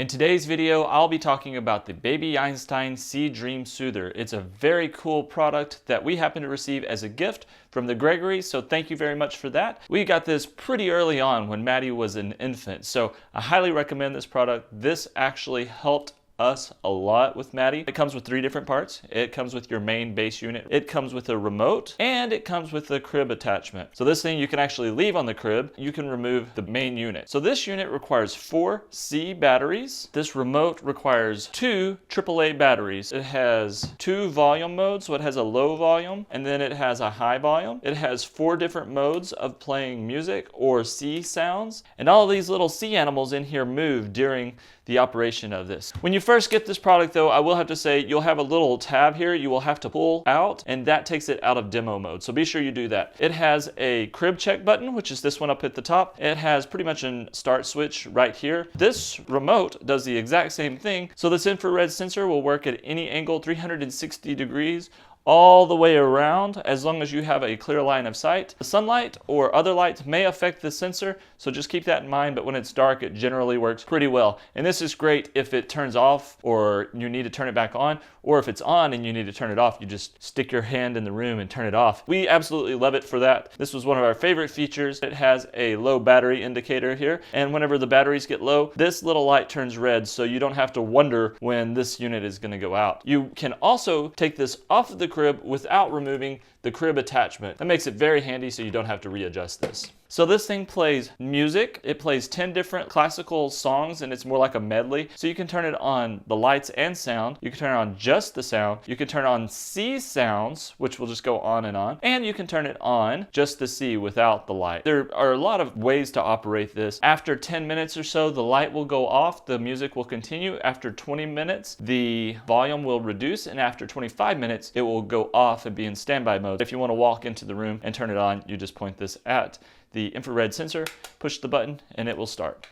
In today's video, I'll be talking about the Baby Einstein Dream Soother. It's a very cool product that we happen to receive as a gift from the Gregory, so thank you very much for that. We got this pretty early on when Maddie was an infant, so I highly recommend this product. This actually helped us a lot with Maddie. It comes with 3 different parts. It comes with your main base unit, it comes with a remote, and it comes with a crib attachment. So this thing you can actually leave on the crib. You can remove the main unit. So this unit requires 4 C batteries. This remote requires 2 AAA batteries. It has 2 volume modes, so it has a low volume and then it has a high volume. It has 4 different modes of playing music or C sounds, and all of these little sea animals in here move during the operation of this. When you first get this product though, I will have to say you'll have a little tab here you will have to pull out, and that takes it out of demo mode, so be sure you do that. It has a crib check button, which is this one up at the top. It has pretty much a start switch right here. This remote does the exact same thing, so this infrared sensor will work at any angle 360 degrees all the way around, as long as you have a clear line of sight. The sunlight or other lights may affect the sensor, so just keep that in mind, but when it's dark it generally works pretty well. And this is great if it turns off or you need to turn it back on, or if it's on and you need to turn it off, you just stick your hand in the room and turn it off. We absolutely love it for that. This was one of our favorite features. It has a low battery indicator here, and whenever the batteries get low, this little light turns red, so you don't have to wonder when this unit is going to go out. You can also take this off of the crib without removing the crib attachment. That makes it very handy, so you don't have to readjust this. So this thing plays music. It plays 10 different classical songs, and it's more like a medley. So you can turn it on the lights and sound. You can turn it on just the sound. You can turn on C sounds, which will just go on, and you can turn it on just the C without the light. There are a lot of ways to operate this. After 10 minutes or so, the light will go off, the music will continue. After 20 minutes, the volume will reduce, and after 25 minutes, it will go off and be in standby mode. If you want to walk into the room and turn it on, you just point this at the infrared sensor, push the button, and it will start.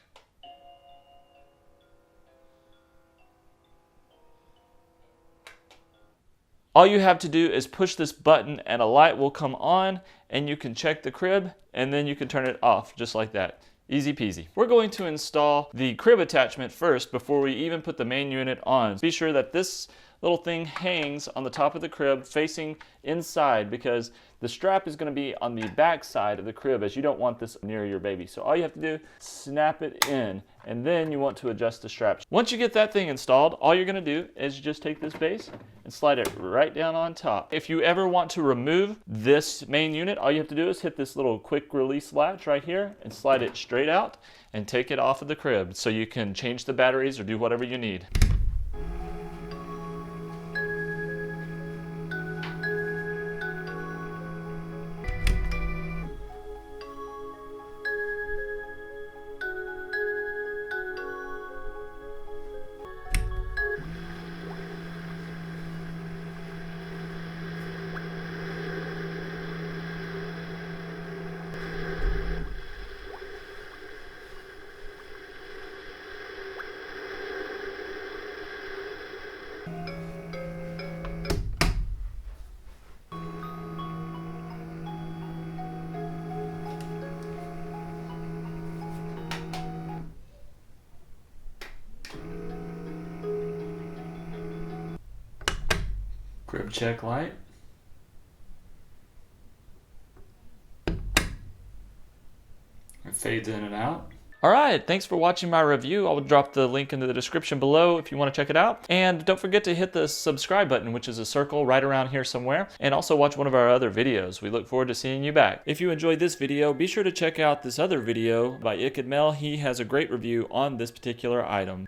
All you have to do is push this button and a light will come on, and you can check the crib, and then you can turn it off just like that. Easy peasy. We're going to install the crib attachment first before we even put the main unit on. Be sure that this little thing hangs on the top of the crib facing inside, because the strap is going to be on the back side of the crib, as you don't want this near your baby. So all you have to do, snap it in, and then you want to adjust the straps. Once you get that thing installed, all you're going to do is just take this base and slide it right down on top. If you ever want to remove this main unit, all you have to do is hit this little quick release latch right here and slide it straight out and take it off of the crib, so you can change the batteries or do whatever you need. Crib check light. It fades in and out. Alright, thanks for watching my review. I'll drop the link in the description below if you want to check it out. And don't forget to hit the subscribe button, which is a circle right around here somewhere. And also watch one of our other videos. We look forward to seeing you back. If you enjoyed this video, be sure to check out this other video by Mel. He has a great review on this particular item.